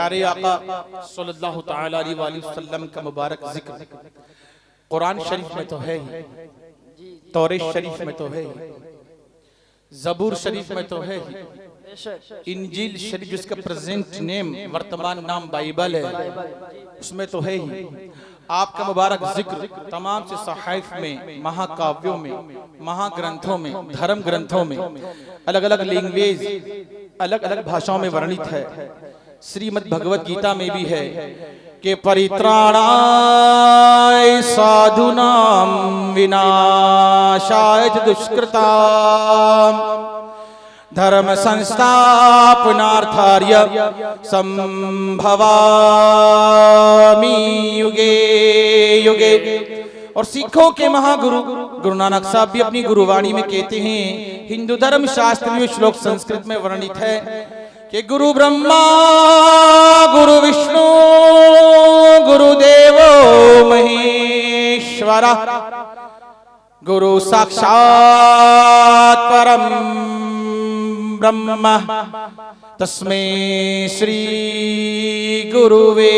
प्यारे आका सल्लल्लाहु तआला अलैहि वसल्लम का मुबारक जिक्र कुरान शरीफ में तो है ही, तौरेत शरीफ में तो है ही, ज़बूर शरीफ में तो है ही, इंजील शरीफ जिसका प्रेजेंट नेम वर्तमान नाम बाइबल है उसमें तो है ही। आपका मुबारक जिक्र तमाम से सहाइफ में, महाकाव्यों में, महाग्रंथों में, धर्म ग्रंथों में, अलग अलग लैंग्वेज, अलग अलग भाषाओं में वर्णित है। श्रीमद् भगवत गीता में भी है कि परित्राणाय साधूनां विनाशाय दुष्कृतां धर्म संस्थापनार्थाय संभवामि युगे युगे। और सिखों के महागुरु गुरु नानक साहब भी अपनी गुरुवाणी में कहते हैं, हिंदू धर्म शास्त्र में श्लोक संस्कृत में वर्णित है कि गुरु ब्रह्मा गुरु विष्णु गुरुदेवो महेश्वरा गुरु साक्षात् परम ब्रह्म तस्मै श्री गुरुवे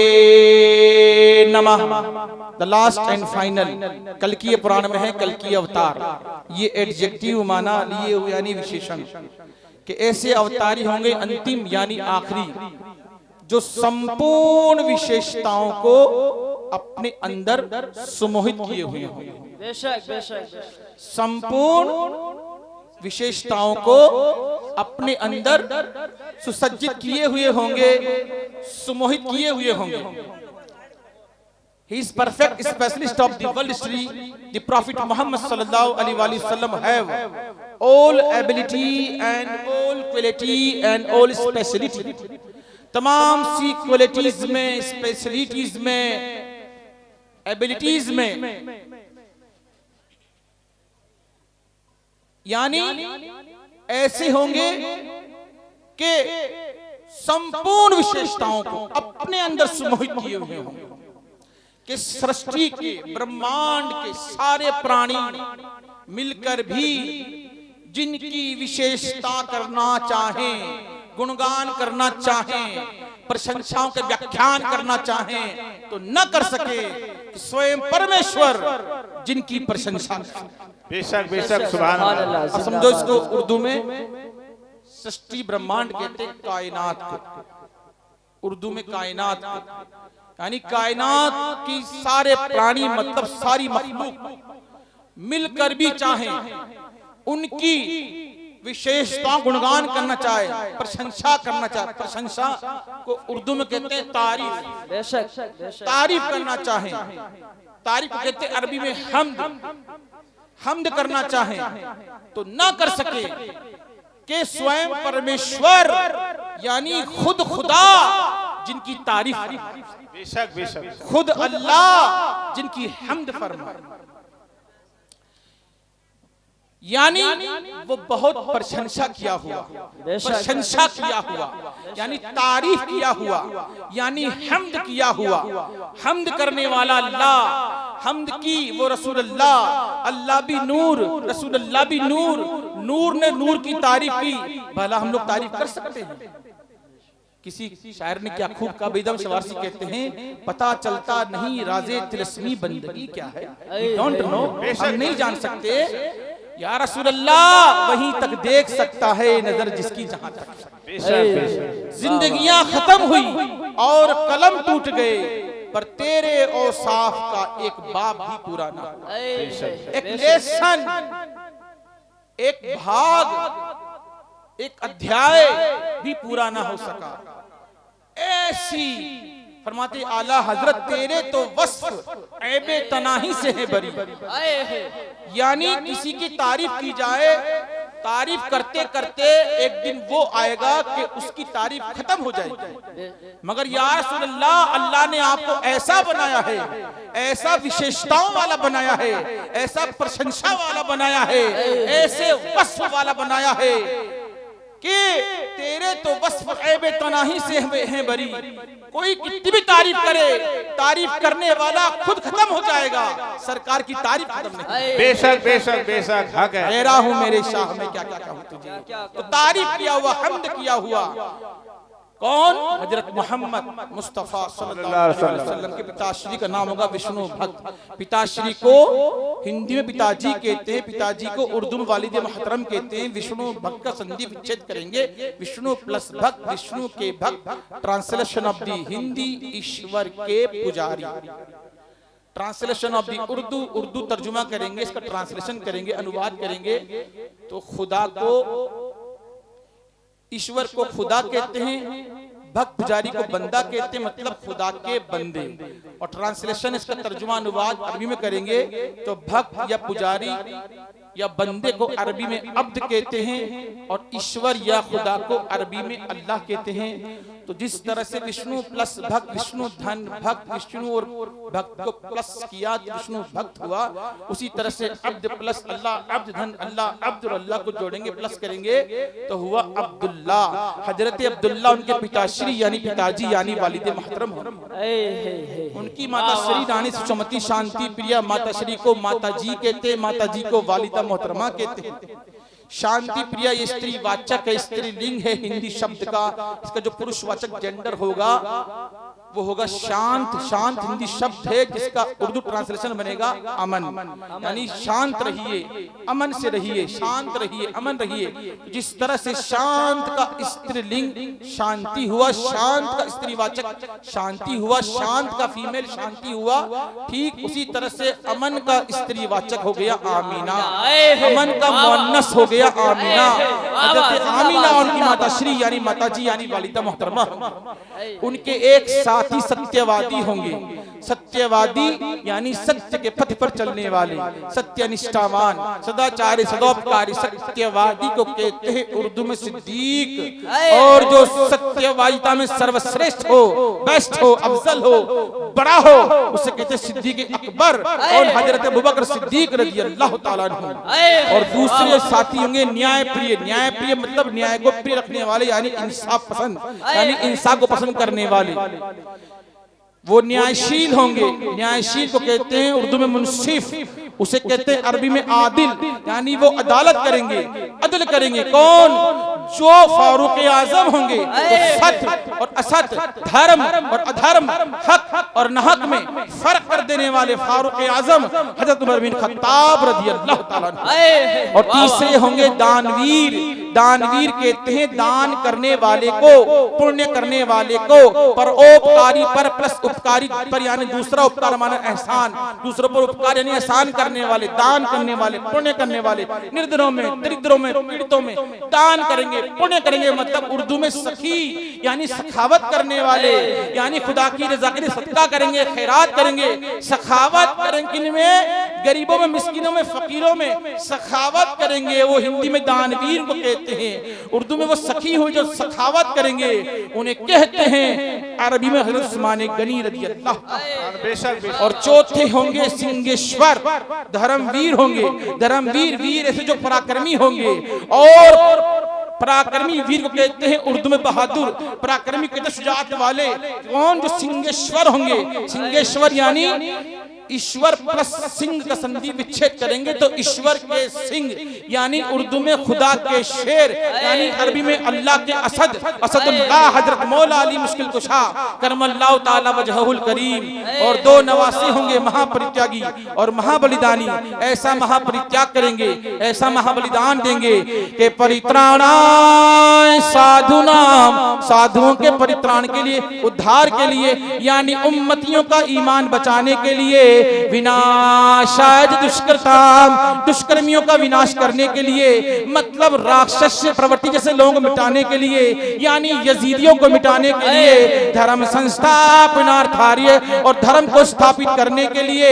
नमः। द लास्ट एंड फाइनल कल्कीय पुराण में है, कल्कीय अवतार, ये एडजेक्टिव माना लिए हुए यानी विशेषण कि ऐसे अवतारी होंगे अंतिम यानी आखिरी जो संपूर्ण विशेषताओं को अपने अंदर सुमोहित किए हुए होंगे। संपूर्ण विशेषताओं को अपने अंदर सुसज्जित किए हुए होंगे, सुमोहित किए हुए होंगे। He is perfect specialist of the world history. The Prophet Muhammad sallallahu alaihi wasallam have all ability and all quality and all speciality. तमाम सी क्वालिटीज में, स्पेशलिटीज में, एबिलिटीज में, यानी ऐसे होंगे कि संपूर्ण विशेषताओं को अपने अंदर सुमोहित किए हुए होंगे कि सृष्टि के, ब्रह्मांड के सारे प्राणी मिलकर भी जिनकी विशेषता करना चाहें, गुणगान करना चाहें, प्रशंसाओं के व्याख्यान करना चाहें तो न कर सके, स्वयं परमेश्वर जिनकी प्रशंसा। बेशक बेशक सुभान अल्लाह। अब समझो इसको उर्दू में सृष्टि ब्रह्मांड कहते हैं कायनात को, उर्दू में कायनात को, यानी कायनात की सारे प्राणी मतलब सारी मखलूक मिलकर भी चाहें, उनकी विशेषता गुणगान करना चाहे, प्रशंसा करना चाहे। प्रशंसा को उर्दू में कहते हैं तारीफ। तारीफ करना चाहें, तारीफ कहते हैं अरबी में हम्द। हम्द करना चाहें तो ना कर सके कि स्वयं परमेश्वर यानी खुद खुदा जिनकी तारीफ, बेशक बेशक खुद अल्लाह जिनकी हम्द फरमाए, यानी वो बहुत प्रशंसा किया हुआ, प्रशंसा किया हुआ यानी तारीफ किया हुआ, यानी हम्द किया हुआ। हम्द करने वाला अल्लाह, हम्द की वो रसूल अल्लाह, अल्लाह भी नूर, रसूल अल्लाह भी नूर, नूर ने नूर की तारीफ की। भला हम लोग तारीफ कर सकते हैं? किसी शायर ने क्या खूब कहा, बेदम शवारसी कहते हैं, पता चलता नहीं राज़े तिलस्मी बंदगी क्या है। डोंट नो, हम नहीं जान सकते या रसूल अल्लाह, वहीं तक देख सकता है नजर जिसकी जहां तक। जिंदगियां खत्म हुई और कलम टूट गए पर तेरे औसाफ का एक बाब भी पूरा ना हुआ, एक लेसन, एक भाग, एक अध्याय भी पूरा ना हो सका। ऐसी फरमाते आला हजरत तेरे तो वस्फ ऐबे तनाही से है बरी। यानी किसी की तारीफ की जाए, तारीफ करते करते एक दिन वो आएगा कि उसकी तारीफ खत्म हो जाएगी। मगर या रसूल अल्लाह, अल्लाह ने आपको ऐसा बनाया है, ऐसा विशेषताओं वाला बनाया है, ऐसा प्रशंसा वाला बनाया है, ऐसे वस्फ वाला बनाया है कि तेरे तो वस्फ ऐबे तनाही से हैं बरी। कोई कितनी भी तारीफ करे, तारीफ करने वाला खुद खत्म हो जाएगा, सरकार की तारीफ खत्म नहीं। बेशक बेशक बेशक हक है। तेरा हूं मेरे शाह में क्या क्या कहूं तुझे। तो तारीफ किया हुआ, हम्द किया हुआ कौन? हजरत मोहम्मद मुस्तफा सल्लल्लाहु अलैहि वसल्लम के पिताश्री का नाम होगा विष्णु भक्त। पिताश्री को हिंदी में पिताजी कहते हैं, पिताजी को उर्दू में वालिद मोहतरम कहते हैं। विष्णु भक्त का संधि विच्छेद करेंगे, विष्णु प्लस भक्त, विष्णु के भक्त। ट्रांसलेशन ऑफ दी हिंदी, ईश्वर के पुजारी। Translation of the Urdu, Urdu तर्जुमा करेंगे, इसका ट्रांसलेशन करेंगे, अनुवाद करेंगे तो खुदा को, ईश्वर को खुदा कहते हैं, भक्त पुजारी को बंदा कहते हैं, मतलब खुदा के बंदे। और ट्रांसलेशन, इसका तर्जुमा अनुवाद अरबी में करेंगे तो भक्त या पुजारी या बंदे को अरबी में अब्द कहते हैं और ईश्वर या खुदा को अरबी में अल्लाह कहते हैं। तो जिस तरह से विष्णु प्लस भक्त, विष्णु धन भक्त, विष्णु और भक्त को प्लस किया तो विष्णु भक्त हुआ, उसी तरह से अब्द प्लस अल्लाह, अब्द धन अल्लाह, अब्द और अल्लाह को जोड़ेंगे, प्लस करेंगे तो हुआ अब्दुल्ला। हजरत अब्दुल्ला उनके पिताश्री यानी पिताजी यानी वालिद मोहतरम। उनकी माता श्री रानी सुषमती शांति प्रिया माता श्री को माता जी कहते, माता जी को वालिदा मोहतरमा कहते हैं। शांति प्रिया ये स्त्री वाचक है, स्त्रीलिंग है हिंदी शब्द का। इसका जो पुरुषवाचक जेंडर होगा वो होगा शांत। शांत हिंदी शब्द है जिसका उर्दू ट्रांसलेशन बनेगा अमन, यानी शांत रहिए, अमन से रहिए, शांत रहिए, अमन रहिए। जिस तरह से शांत का स्त्रीलिंग शांति हुआ, शांत का स्त्रीवाचक शांति हुआ, शांत का फीमेल शांति हुआ, ठीक उसी तरह से अमन का स्त्रीवाचक हो गया आमीना, अमन का मुअन्नस हो गया आमीना। हजरत आमीना उनकी माता श्री यानी माता जी यानी वालिदा मोहतरमा। उनके एक साथी सत्यवादी होंगे। सत्यवादी यानी सत्य के पथ पर चलने वाले, सत्यनिष्ठावान, सदाचारी, सदोपकारी। सत्यवादी को कहते हैं उर्दू में सिद्दीक। और जो सत्यवादिता में सर्वश्रेष्ठ हो, बेस्ट हो, अफजल हो, बड़ा हो, उसे कहते हैं सिद्दीक अकबर। और हजरत अबू बकर सिद्दीक रज़ी अल्लाह ताला अन्हु। और दूसरे साथी होंगे न्याय प्रिय। न्याय प्रिय मतलब न्याय को प्रिय रखने वाले, यानी इंसाफ पसंद, यानी इंसाफ को पसंद करने वाले। वो न्यायशील होंगे। न्यायशील को कहते हैं उर्दू में मुंसिफ, उसे कहते हैं अरबी में आदिल, यानी वो अदालत करेंगे, अदल करेंगे। कौन? जो फारूक आजम होंगे, तो सत्य और असत्य, धर्म और अधर्म, हक और नाहक में फर्क कर देने वाले फारूक आजम हजरत उमर बिन खत्ताब रज़ी अल्लाह ताला अन्हु। और तीसरे होंगे दानवीर। दानवीर कहते हैं दान करने वाले को, पुण्य करने वाले को, परोपकारी पर प्लस उपकारी पर, यानी दूसरा उपकार माना एहसान, दूसरों पर उपकार यानी एहसान करने वाले, दान करने वाले, पुण्य करने वाले। निर्धनों में, दरिद्रों में, पीड़ितों में दान करेंगे, पुण्य करेंगे, मतलब उर्दू में सखी यानी सखावत करने वाले, यानी खुदा की रजा के लिए सदका करेंगे, खैरात करेंगे, सखावत करेंगे। किनमें? गरीबों में, मिस्किनों में, फकीरों में सखावत करेंगे। वो हिंदी में दानवीर को कहते हैं, उर्दू में वो सखी हुई जो सखावत करेंगे, उन्हें कहते हैं अरबी में हजरत उस्मान गनी रज़ी अल्लाह। और चौथे होंगे सिंहेश्वर, धर्मवीर होंगे। धर्मवीर वीर ऐसे जो पराक्रमी होंगे। और पराक्रमी वीर को कहते हैं उर्दू में बहादुर, पराक्रमी कहते हैं शुजाअत वाले। कौन? जो सिंहेश्वर होंगे। सिंहेश्वर यानी ईश्वर प्लस सिंह का संधि विच्छेद करेंगे तो ईश्वर के सिंह, यानी उर्दू में खुदा के शेर, यानी अरबी में अल्लाह के असद, असदुल्लाह हजरत मौला अली मुश्किल कुशा करमल्लाहु ताला वजहुल करीम। और दो नवासी होंगे महापरित्यागी और महाबलिदानी। ऐसा महापरित्याग करेंगे, ऐसा महाबलिदान देंगे कि परित्राणाय साधुनाम, साधुओं के परित्राण के लिए, उद्धार के लिए, यानी उम्मतियों का ईमान बचाने के लिए, विनाशाय दुष्कृताम, दुष्कर्मियों का विनाश करने के लिए, मतलब राक्षस प्रवृत्ति जैसे लोगों को मिटाने के लिए, यानी यजीदियों को मिटाने के लिए, धर्म संस्थापनार्थार्य और धर्म को स्थापित करने के लिए,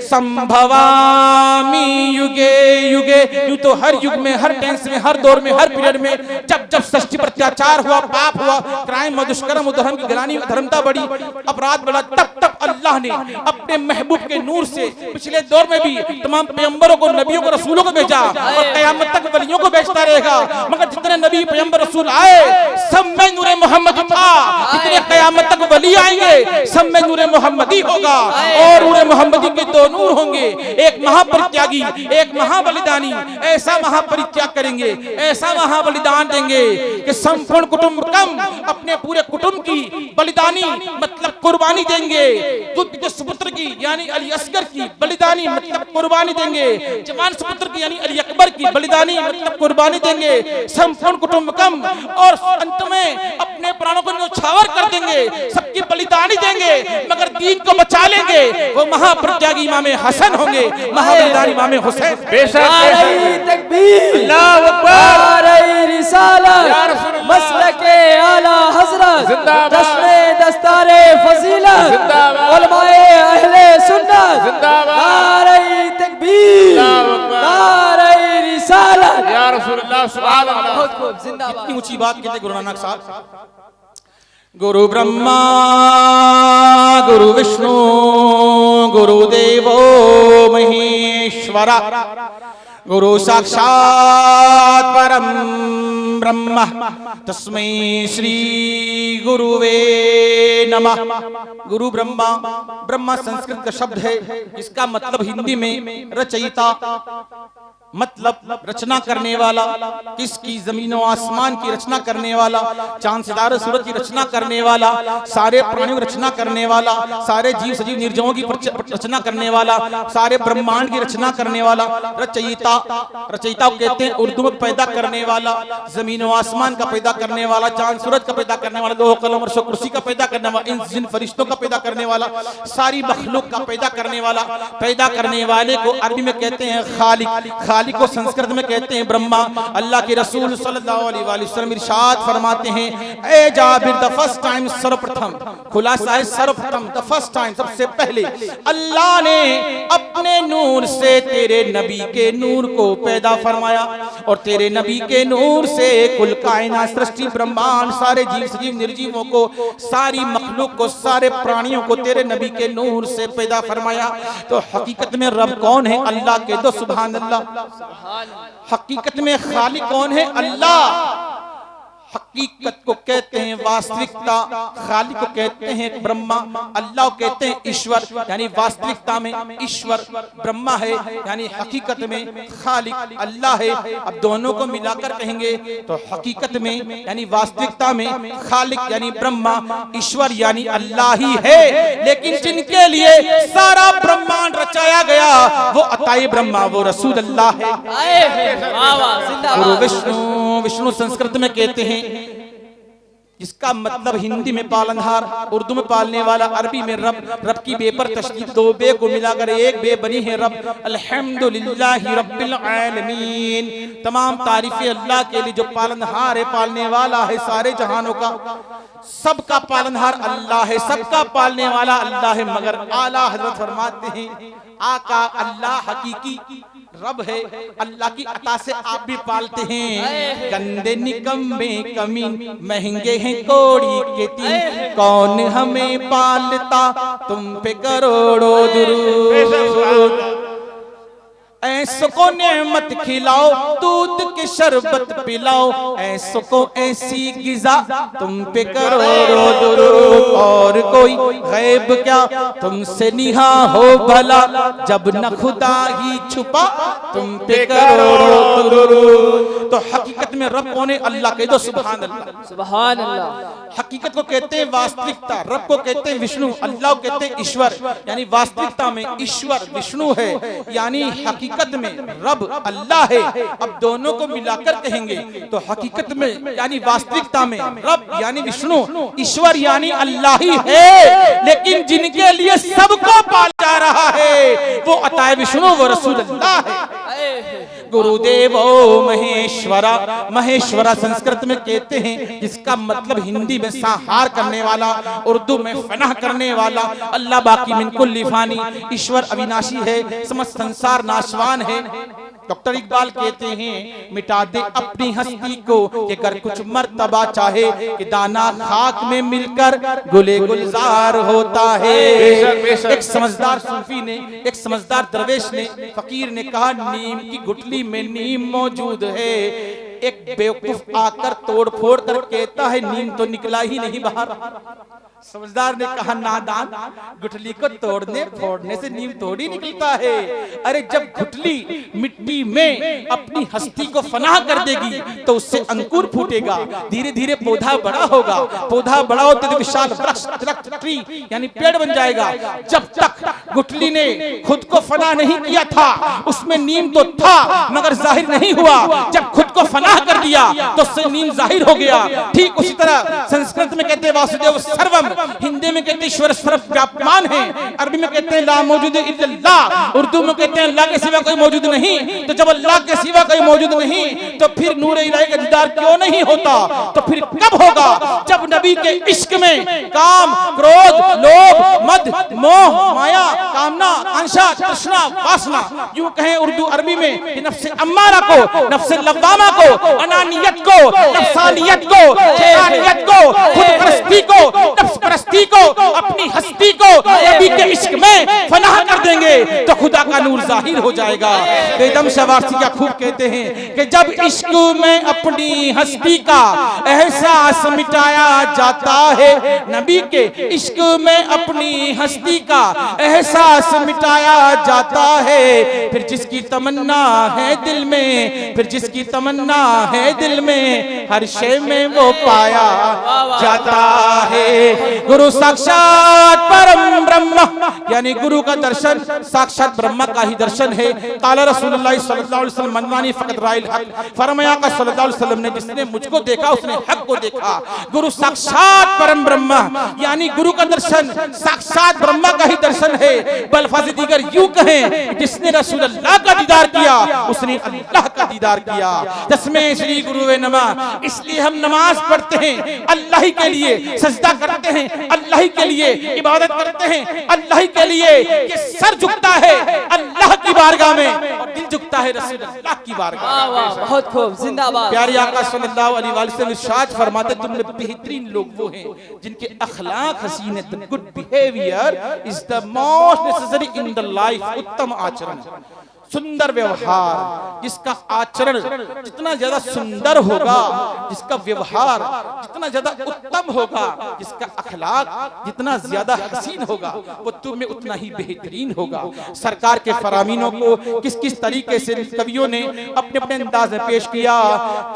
संभवामि युगे युगे। यूं तो हर युग में, हर टेंस में, हर दौर में, हर पीरियड में जब जब सृष्टि पर अत्याचार हुआ, पाप हुआ, क्राइम, दुष्कर्म, धर्म की गिरानी, धर्मता बढ़ी, अपराध बढ़ा, तब तब अल्लाह ने अपने महबूब के नूर से पिछले दौर में भी तमाम पैगंबरों को, नबियों को, रसूलों को भेजा और कयामत तक वलियों को भेजता रहेगा। मगर जितने नबी, पैगंबर, रसूल आए सब में नूरे मोहम्मद था। जितने कयामत तक वली आएंगे सब में नूरे मोहम्मदी होगा। और नूरे मोहम्मदी के दोनों नूर होंगे, एक महापरित्यागी, एक महाबलिदानी ऐसा महापरित्याग करेंगे, ऐसा महाबलिदान देंगे कि संपूर्ण कुटुंबकम अपने पूरे कुटुंब की बलिदानी मतलब कुर्बानी देंगे। तुझ सुपुत्र की यानी अली असगर की बलिदानी मतलब कुर्बानी देंगे, जवान सुपुत्र की यानी अली अकबर की बलिदानी मतलब कुर्बानी देंगे, संपूर्ण कुटुंबकम, और अंत में अपने प्राणों को न्यौछावर कर देंगे, सबकी बलिदानी देंगे, मगर दीन को बचा लेंगे। वो महाप्रत्यागी इमाम हसन होंगे, महाबलिदानी इमाम हुसैन। नारे तकबीर, अल्लाहू अकबर, नारे रिसालत, मसलके आला हजरत, जश्ने दस्तारे फजीलत, उलमाए अहले सुन्नत, नारे तकबीर, नारे रिसालत, या रसूलुल्लाह सुभान अल्लाह। बहुत खूब, जिंदाबाद। इतनी ऊंची बात कहते गुरु नानक साहब। गुरु ब्रह्मा गुरु विष्णु गुरुदेवो महेश्वरा, गुरु साक्षात परम ब्रह्म तस्मै श्री गुरुवे नमः। गुरु ब्रह्मा, ब्रह्मा संस्कृत का शब्द है, इसका मतलब हिंदी में रचयिता, मतलब रचना करने वाला। किसकी? जमीनों आसमान की रचना करने वाला, चांद सितारे सूरज की रचना करने वाला, सारे प्राणियों की रचना करने वाला, सारे जीव सजीव निर्जीवों की रचना करने वाला, सारे ब्रह्मांड की रचना करने वाला रचयिता। रचयिता को कहते हैं उर्दू में पैदा करने वाला, जमीनों आसमान का पैदा करने वाला, चांद सूरज का पैदा करने वाला, लोह कलम और कुर्सी का पैदा करने वाला, इन जिन फरिश्तों का पैदा करने वाला, सारी मखलूक का पैदा करने वाला। पैदा करने वाले को अरबी में कहते हैं खालिक, खालिक को संस्कृत में कहते हैं ब्रह्मा। अल्लाह के रसूल सल्लल्लाहु अलैहि वसल्लम इरशाद फरमाते हैं, ए जाबिर, द फर्स्ट टाइम, सर्वप्रथम, खुलासा है सर्वप्रथम, द फर्स्ट टाइम, सबसे पहले अल्लाह ने अपने नूर से तेरे नबी के नूर को पैदा फरमाया, और तेरे नबी के नूर से कुल कायनात, सृष्टि, ब्रह्मांड, सारे जीव सजीव निर्जीवों को, सारी मखलूक को, सारे प्राणियों को तेरे नबी के नूर से पैदा फरमाया। तो हकीकत में रब कौन है? अल्लाह के दो सुभान अल्लाह। हकीकत में खालिक कौन है? अल्लाह। हकीकत को कहते हैं वास्तविकता, खालिक को कहते हैं ब्रह्मा, अल्लाह को कहते हैं ईश्वर। यानी वास्तविकता में ईश्वर ब्रह्मा है, यानी हकीकत में खालिक अल्लाह है। अब दोनों को मिलाकर कहेंगे तो हकीकत में यानी वास्तविकता में खालिक यानी ब्रह्मा, ईश्वर यानी अल्लाह ही है। लेकिन जिनके लिए सारा ब्रह्मांड रचाया गया वो अताए ब्रह्मा, वो रसूल अल्लाह है। गुरु विष्णु, विष्णु संस्कृत में कहते हैं, इसका मतलब हिंदी में पालनहार, उर्दू में पालने वाला, अरबी में रब। रब की बे पर तशदीद, दो बे को मिलाकर एक बे बनी है रब। अल्हम्दुलिल्लाहि रब्बिल आलमीन, तमाम तारीफें अल्लाह के लिए जो पालनहार है, पालने वाला है सारे जहानों का। सबका पालनहार अल्लाह है, सबका पालने वाला अल्लाह है। मगर आला हजरत फरमाते हैं, आका अल्लाह हकीकी रब है, अल्लाह की अता से आप भी पालते हैं। गंदे निकम्मे कमीन, महंगे हैं कोड़ी के तीन, कौन हमें पालता, तुम पे करोड़ों दुरूद। ऐसो को नेमत खिलाओ, दूध के शरबत पिलाओ, ऐसो को ऐसी गिजा, तुम पे करोड़ों दुरूद। और कोई गैब क्या तुमसे निहा हो भला, जब न खुदा ही छुपा, तुम पे करोड़ों दुरूद। तो हकीकत में रब कौन है? अल्लाह कह दो सुभान अल्लाह, सुभान अल्लाह। हकीकत को कहते हैं वास्तविकता, रब को कहते हैं विष्णु, अल्लाह को कहते हैं ईश्वर। यानी वास्तविकता में ईश्वर विष्णु है, यानी हकीकत में रब अल्लाह है। अब दोनों को मिलाकर कहेंगे तो हकीकत में यानी वास्तविकता में रब यानी विष्णु, ईश्वर यानी अल्लाह ही है। लेकिन जिनके लिए सबको पाला जा रहा है वो अताए विष्णु, वो रसूल अल्लाह है। गुरुदेवो महेश्वरा, महेश्वरा संस्कृत में कहते हैं, जिसका मतलब हिंदी में संहार करने वाला, उर्दू में फनाह करने वाला। अल्लाह बाकी मिन कुल्ली फानी, ईश्वर अविनाशी है, समस्त संसार नाशवान है। डॉक्टर इकबाल कहते हैं, मिटा दे अपनी हस्ती को कि कर कुछ मर्तबा चाहे, कि दाना खाक में मिलकर गुले गुलजार होता है। एक समझदार सूफी ने, एक समझदार दरवेश ने, फकीर ने कहा, नीम की गुठली में नीम मौजूद है। एक बेवकूफ आकर तोड़ फोड़ कर कहता है, नीम तो निकला ही नहीं बाहर। समझदार ने कहा नादान, गुठली को तोड़ने फोड़ने से नीम थोड़ी निकलता है। अरे जब गुठली मिट्टी में अपनी हस्ती को फनाह कर देगी तो उससे अंकुर फूटेगा, धीरे धीरे पौधा बड़ा होगा, पौधा बड़ा होते तो विशाल वृक्ष ट्री यानी पेड़ बन जाएगा। जब तक गुठली ने खुद को फनाह नहीं किया था उसमें नीम तो था मगर जाहिर नहीं हुआ, जब खुद को फनाह कर दिया तो उससे नीम जाहिर हो गया। ठीक उसी तरह संस्कृत में कहते हैं वासुदेव सर्वम, हिंदी में कहते हैं ईश्वर सर्वव्यापमान है, अरबी में कहते हैं ला मौजूद इल्लल्लाह, उर्दू में कहते हैं अल्लाह के सिवा कोई मौजूद नहीं। तो जब अल्लाह के सिवा कोई मौजूद नहीं तो फिर नूर इलाही का दीदार क्यों नहीं होता? तो फिर कब होगा? जब नबी के इश्क में काम, क्रोध, लोभ, मद, मोह, माया, कामना, आंशा, तृष्णा, वासना, यूं कहें उर्दू अरबी में कि नफ्से अम्मारा को, नफ्से लव्वामा को, अनानियत को, नफ्सानियत को, शैतानियत को, खुद परस्ती को, नफ्स परस्ती को, अपनी हस्ती को नबी के इश्क में फनाह कर देंगे तो खुदा का नूर जाहिर हो जाएगा। बेदम शवारसी क्या खूब कहते हैं कि जब इश्क में अपनी हस्ती का एहसास मिटाया जाता है, नबी के इश्क में अपनी हस्ती का एहसास मिटाया जाता है, फिर जिसकी तमन्ना है दिल में, फिर जिसकी तमन्ना है दिल में, हर शय में वो पाया जाता है। गुरु साक्षात परम ब्रह्म यानी गुरु का दर्शन साक्षात ब्रह्मा का ही दर्शन है। काला रसूलुल्लाह सल्लल्लाहु अलैहि वसल्लम मनवानी फकत राइल हक, फरमाया का सल्लल्लाहु अलैहि वसल्लम ने जिसने मुझको देखा उसने हक को देखा। गुरु साक्षात परम ब्रह्मा यानी गुरु का दर्शन साक्षात ब्रह्मा का ही दर्शन है। बल्फाज़ दीगर यूं कहें जिसने रसूलुल्लाह का दीदार किया उसने अल्लाह का दीदार किया। तस्मै श्री गुरुवे नमः। इसलिए हम नमाज पढ़ते हैं अल्लाह ही के लिए, सजदा करते हैं अल्लाह ही के लिए, इबादत करते हैं अल्लाह ही के लिए। कि सर झुकता है अल्लाह की बारगाह में और दिल झुकता है रसूलुल्लाह की बारगाह में। बहुत खूब, जिंदाबाद। प्यारे आका सल्लल्लाहु अलैहि वसल्लम इरशाद फरमाते तुम में बेहतरीन लोग वो हैं जिनके अखलाक हसीन है। The good behaviour is the most necessary in the life. उत्तम आचरण, सुंदर व्यवहार, जिसका आचरण जितना ज्यादा सुंदर होगा, जिसका व्यवहार जितना ज्यादा उत्तम होगा, जिसका अखलाक जितना ज्यादा हसीन होगा, वो तुम में उतना ही बेहतरीन होगा। सरकार के फरामीनों को किस किस तरीके से कवियों ने अपने अपने अंदाज में पेश किया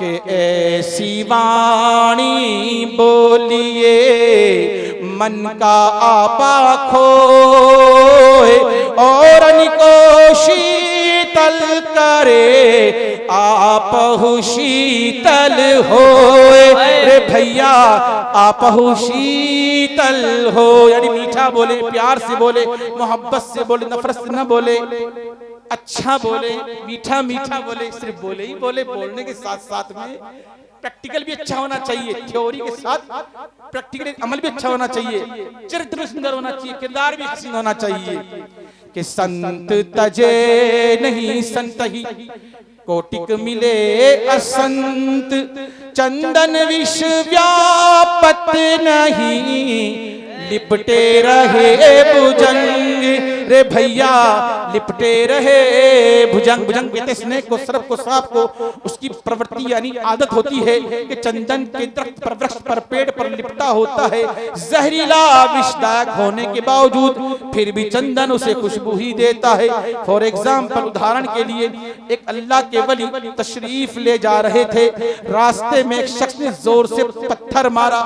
कि ऐसी वाणी बोलिए मन का आपा खोए और अनिको शीतल करे आपहु शीतल होए। रे भैया आपहु शीतल हो यानी मीठा बोले, प्यार से बोले, मोहब्बत से बोले, नफरत से न बोले, अच्छा बोले, मीठा मीठा बोले। सिर्फ बोले ही बोले, बोलने के साथ साथ में प्रैक्टिकल भी अच्छा होना चाहिए, थ्योरी के साथ प्रैक्टिकल अमल भी अच्छा होना चाहिए, चरित्र सुंदर होना चाहिए, किरदार भी हसीन होना चाहिए। कि संत तजे नहीं संत ही कोटिक मिले असंत, चंदन विष व्यापत नहीं लिपटे रहे भुजंग। रे भैया लिपटे रहे भुजंग। भुजंग कहते स्नेह को, सर्प को, सांप को। उसकी प्रवृत्ति यानी आदत होती है कि चंदन के दरख्त पर, वृक्ष पर, पेड़ पर लिपटा होता है। जहरीला विषदायक होने के बावजूद फिर भी चंदन उसे खुशबू ही देता है। फॉर एग्जाम्पल, उदाहरण के लिए, एक अल्लाह के वली तशरीफ ले जा रहे थे, रास्ते में एक शख्स ने जोर से पत्थर मारा,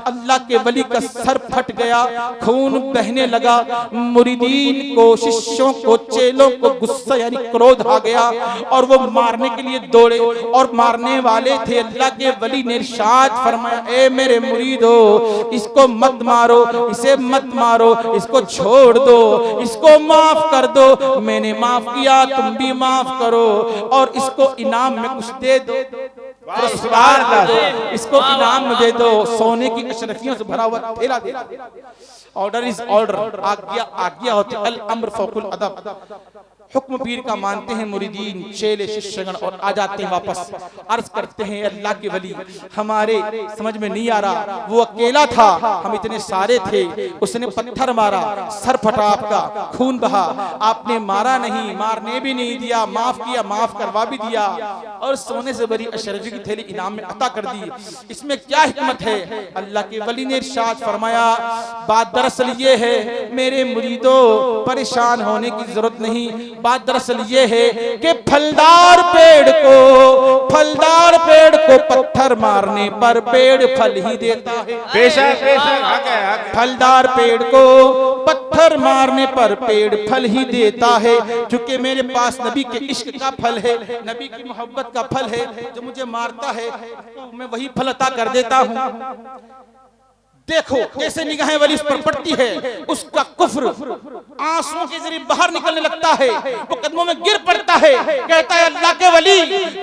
अल्लाह के वली का सर फट गया, खून बहने लगा। मुरीदीन को, शिष्यों को, चेलों को गुस्सा यानी क्रोध आ गया और वो मारने के लिए दौड़े और मारने वाले थे। अल्लाह के वली ने इरशाद फरमाया, ए मेरे मुरीदो, इसको मत मारो, इसे मत मारो, इसको छोड़ दो, इसको माफ कर दो। मैंने माफ किया, तुम भी माफ करो और इसको इनाम में कुछ दे दो, पुरस्कार दो, इसको इनाम में दे दो, सोने की अशरफियों से भरा हुआ थैला दे दो। ऑर्डर इज ऑर्डर, आज्ञा आज्ञा होती है, अल अम्र फौकुल अदब। हुक्म पीर का मानते हैं मुरीदीन, चेले शिष्यगण और आ जाते हैं वापस। अर्ज करते हैं अल्लाह के वली हमारे समझ में नहीं आ रहा, वो अकेला था, हम इतने सारे थे, उसने पत्थर मारा, सर फटा आपका, खून बहा, आपने मारा नहीं, मारने भी नहीं दिया, माफ किया, माफ करवा भी दिया और सोने से बड़ी अशरफी की थैली इनाम में अता कर दी। इसमें क्या हिकमत है? अल्लाह के वली ने इरशाद फरमाया, बात दरअसल ये है मेरे मुरीदों, परेशान होने की जरूरत नहीं। बात दरअसल ये है कि फलदार पेड़ को पत्थर मारने पर पेड़ फल ही देता है। बेशक बेशक फलदार पेड़ को पत्थर मारने पर पेड़ फल ही देता है, क्योंकि मेरे पास नबी के इश्क का फल है, नबी की मोहब्बत का फल है। जो मुझे मारता है तो मैं वही फल अता कर देता हूँ। देखो कैसे निगाहें वली उस पर पड़ती है, उसका कुफ्र आंसुओं के जरिए बाहर निकलने लगता है, वो कदमों में गिर पड़ता है, कहता है अल्लाह के वली,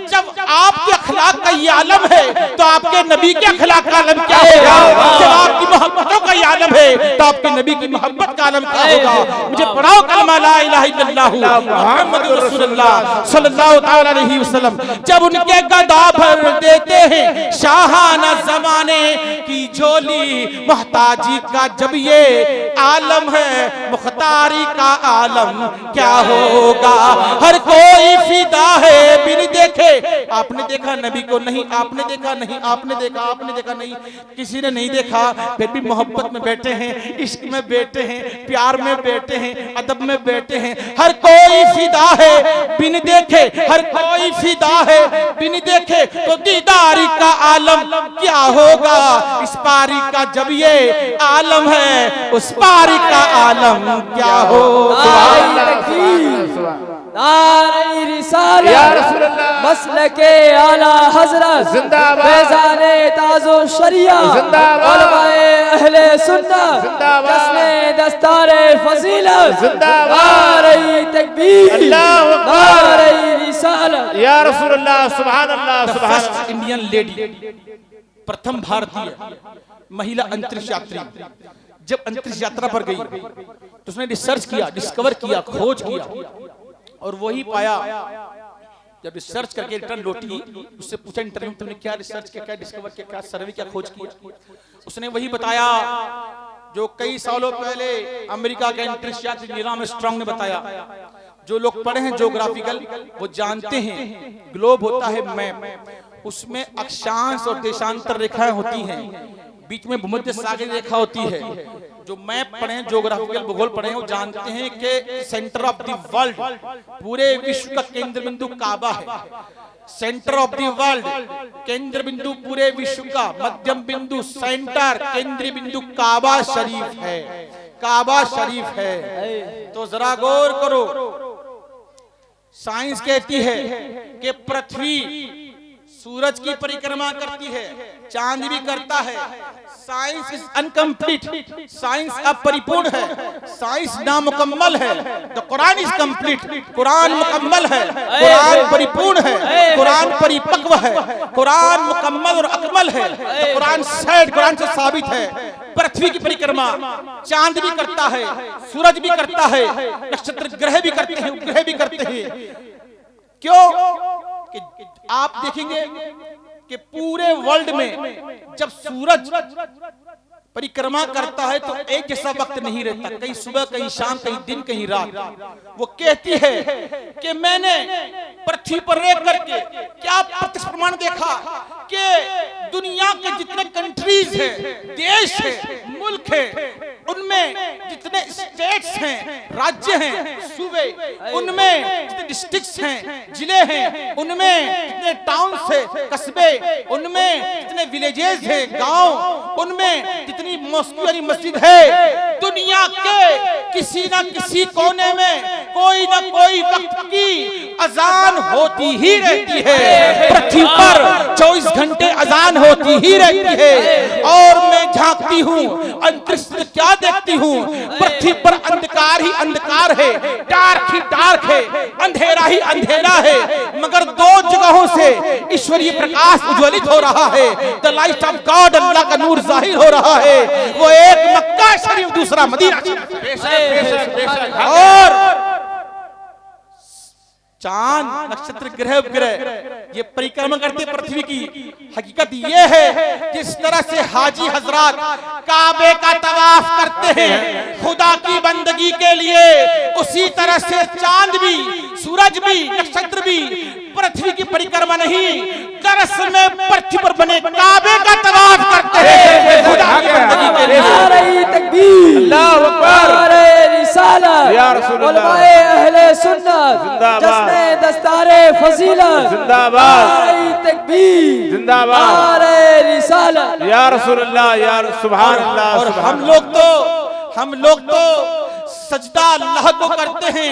जब आपके अखलाक का ये आलम है तो आपके नबी के अखलाक का आलम क्या होगा? जब आपकी मोहब्बतों का ये आलम है तो आपके नबी की मोहब्बत का आलम क्या होगा? मुझे पढ़ाओ कलमा ला इलाहा इल्लल्लाह मुहम्मदुर रसूलुल्लाह सल्लल्लाहु तआला अलैहि वसल्लम। जब उनके गदा भर देते हैं शाहाना जमाने की झोली, मुहताजी का जब ये आलम है, मुख्तारी का आलम क्या होगा? हर कोई फिदा है बिन देखे। आपने देखा नबी को? नहीं। आपने देखा? नहीं। आपने देखा? आपने देखा? नहीं। किसी ने नहीं देखा, फिर भी मोहब्बत में बैठे हैं, इश्क में बैठे हैं, प्यार में बैठे हैं, अदब में बैठे हैं। हर कोई फिदा है बिन देखे, हर कोई फिदा है बिन देखे, तो दीदारी का आलम क्या होगा? इस पारी का जब ये आलम है, उस पारी का आलम क्या होगा? नारे रिसालत या रसूल अल्लाह, मसलके आला हजरत जिंदाबाद, फैज़ाने ताज़ो शरिया जिंदाबाद, उलमाए अहले सुन्नत जिंदाबाद, जश्ने दस्तारे फजीलत जिंदाबाद, नारे तकबीर, अल्लाहु अकबर, नारे रिसालत। या रसूल अल्लाह, सुभान अल्लाह, सुभान अल्लाह। इंडियन लेडी, प्रथम भारतीय महिला अंतरिक्ष यात्री, जब अंतरिक्ष यात्रा पर गई तो उसने रिसर्च किया, डिस्कवर किया, खोज किया और वही पाया। जब रिसर्च करके रिटर्न लौटी, उससे पूछा इंटरव्यू में तुमने क्या रिसर्च किया, क्या डिस्कवर किया, क्या सर्वे, क्या खोज किया? उसने वही बताया जो कई सालों पहले अमेरिका के अंतरिक्ष यात्री नील आर्मस्ट्रांग ने बताया। जो लोग पढ़े हैं ज्योग्राफिकल वो जानते हैं, ग्लोब होता है मैप, उसमें अक्षांश और देशांतर रेखाएं होती हैं, बीच में भूमध्य सागर रेखा होती है। जो मैप पढ़े, ज्योग्राफिकल भूगोल पढ़े, वो जानते हैं कि सेंटर ऑफ द वर्ल्ड, पूरे विश्व का केंद्र बिंदु काबा है। सेंटर ऑफ द वर्ल्ड, केंद्र बिंदु पूरे विश्व का, मध्यम बिंदु, सेंटर, केंद्रीय बिंदु काबा शरीफ है, काबा शरीफ है। तो जरा गौर करो, साइंस कहती है कि पृथ्वी सूरज की परिक्रमा करती है, चांद भी करता है। साइंस इज अनकम्प्लीट, साइंस अपरिपूर्ण है, साइंस नामुकम्मल है। तो कुरान इज कंप्लीट, कुरान मुकम्मल है, कुरान परिपूर्ण है, कुरान परिपक्व है, कुरान मुकम्मल और अकमल है। तो कुरान सैड, कुरान से साबित है पृथ्वी की परिक्रमा चांद भी करता है, सूरज भी करता है, नक्षत्र ग्रह भी करते हैं, उपग्रह भी करते हैं। क्यों? कि आप देखेंगे कि पूरे वर्ल्ड में जब सूरज परिक्रमा करता है तो एक जैसा वक्त नहीं रहता, कहीं सुबह, कहीं शाम, कहीं दिन, कहीं रात। वो कहती है कि मैंने पृथ्वी पर रह करके क्या प्रत्यक्ष प्रमाण देखा कि दुनिया के जितने कंट्रीज हैं, देश हैं, मुल्क हैं, उनमें जितने स्टेट्स हैं, राज्य हैं, सूबे, उनमें जितने डिस्ट्रिक्ट्स हैं, जिले हैं, उनमें जितने टाउन्स हैं, कस्बे, उनमें जितने विलेजेस हैं, गांव, उनमें जितनी मॉस्क यानी मस्जिद है, दुनिया के किसी न किसी कोने में कोई न कोई वक्त की अजान होती ही रहती है। पृथ्वी पर 24 घंटे अजान होती ही रहती है। और मैं झांकती हूँ अंतरिक्ष से, क्या देखती हूँ? पृथ्वी पर अंधकार ही अंधकार है, डार्क ही डार्क है, अंधेरा ही अंधेरा है, मगर दो जगहों से ईश्वरीय प्रकाश उज्ज्वलित हो रहा है। द लाइट ऑफ गॉड, अल्लाह का नूर जाहिर हो रहा है। वो एक मक्का शरीफ, दूसरा मदीना। और चांद, नक्षत्र, ग्रह उपग्रह ये परिक्रमा करते पृथ्वी की। हकीकत ये है जिस तरह से हाजी हजरात काबे का तवाफ करते हैं खुदा की बंदगी के लिए, उसी तरह से चांद भी, सूरज भी, नक्षत्र भी पृथ्वी की परिक्रमा नहीं, दरअसल में पृथ्वी पर बने काबे का तवाफ करते हैं खुदा की बंदगी के लिए। नारे तकबीर, अल्लाहु अकबर, नारे रिसालत, या रसूल अल्लाह, उलमाए अहले सुन्नत, जिंदाबाद, जश्ने दस्तारे फजीलत, जिंदाबाद, नारे तकबीर, जिंदाबाद, नारे रिसालत, या रसूल अल्लाह, या सुभान अल्लाह। और सुभान हम लोग तो सजदा अल्लाह को करते हैं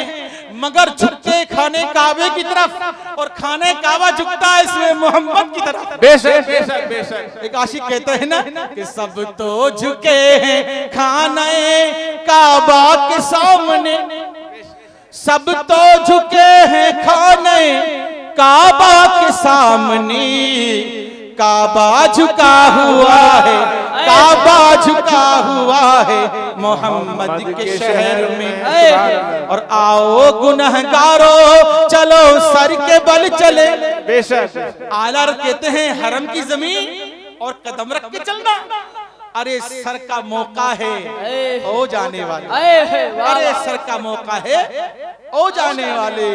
मगर झुकते खाने काबे की तरफ, और खाने काबा झुकता है इसमें मोहम्मद की तरफ। बेशक बेशक बेशक। एक आशिक कहते हैं ना कि सब तो झुके हैं खाने काबा के सामने, सब तो झुके हैं खाने काबा के सामने, काबा झुका हुआ है, काबा झुका हुआ है मोहम्मद के शहर में। और आओ गुनहगारों चलो सर के बल चले। बेशक। आला कहते हैं हरम की जमीन और कदम रख के चलना। अरे सर का मौका है ओ जाने वाले, अरे सर का मौका है ओ जाने वाले,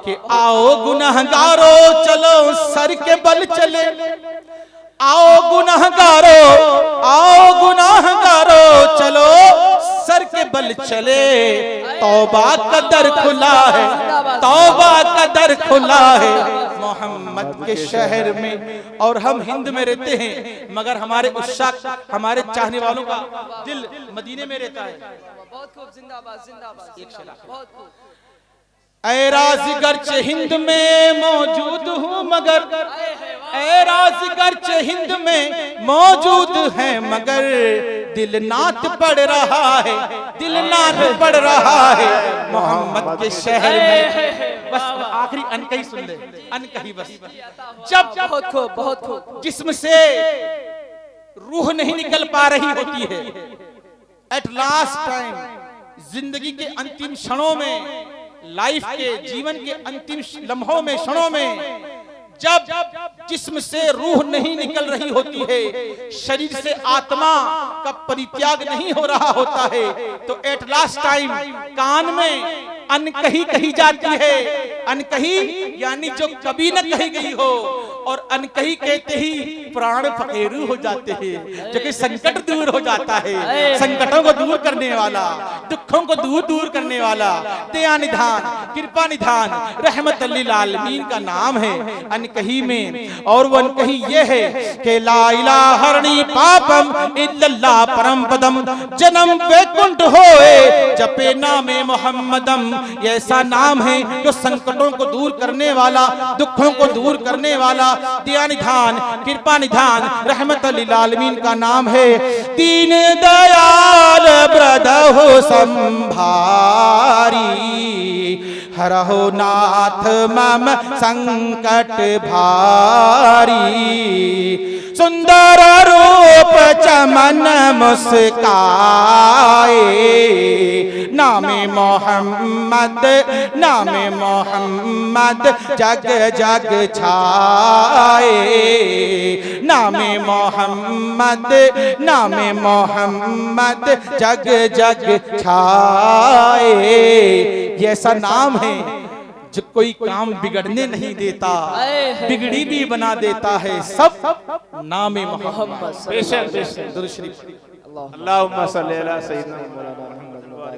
कि आओ गुनहगारों चलो सर के बल चले, आओ गुनहगारों, आओ गुनहगारों चलो सर के बल चले। तौबा का दर खुला है, तौबा का दर खुला है मोहम्मद के शहर में। और हम हिंद में रहते हैं मगर हमारे उस्साक, हमारे चाहने वालों का दिल मदीने में रहता है। बहुत खूब, जिंदाबाद जिंदाबाद, एक शलाक। बहुत खूब। ऐ राज़गरच हिंद में मौजूद हूँ मगर, ऐ राज़गरच हिंद में मौजूद है मगर, दिल नात पड़ रहा है, दिल नात पड़ रहा है मोहम्मद के शहर में। बस आखिरी अनकही सुन ले, अनकही बस। जब बहुत खूब, बहुत खूब। जिस्म से रूह नहीं निकल पा रही होती है, एट लास्ट टाइम जिंदगी के अंतिम क्षणों में, लाइफ के जीवन के अंतिम लम्हों में, क्षणों में, जब जिस्म से रूह नहीं निकल रही होती है, शरीर से आत्मा का परित्याग नहीं हो रहा होता है, तो एट लास्ट टाइम कान में अनकही कही जाती है। अनकही यानी जो कभी न कही गई हो, और अनकही कहते ही प्राण फकेरू हो जाते हैं, जो कि संकट दूर हो जाता है। संकटों को दूर करने वाला, दुखों को दूर दूर करने वाला, दया निधान, कृपा निधान, रहमत लिल आलमीन का नाम है अनकही में। और वो अनकही ये है कि ला इलाहा हरणी पापम इल्लल्लाह परम पदम, जन्म वैकुंठ होए जपे नामे मोहम्मदम। ये ऐसा नाम है जो संकटों को दूर करने वाला, दुखों को दूर करने वाला, दया निधान, कृपा निधान, रहमत लिल आलमीन का नाम है। दीन दयाल ब्रदहो संभारी, हरहो नाथ मम संकट भारी। सुंदर रूप चमन मुस्काए, नामे मोहम्मद, नामे मोहम्मद जग जग छाए। नामे मोहम्मद, नामे मोहम्मद जग जग छाए। ये ऐसा नाम है जो कोई काम बिगड़ने नहीं देता, बिगड़ी भी बना देता है। सब नामे मोहम्मद। बेशक बेशक। दुरूद शरीफ। अल्लाहुम्मा सल्ली अला सय्यिदना मुहम्मद।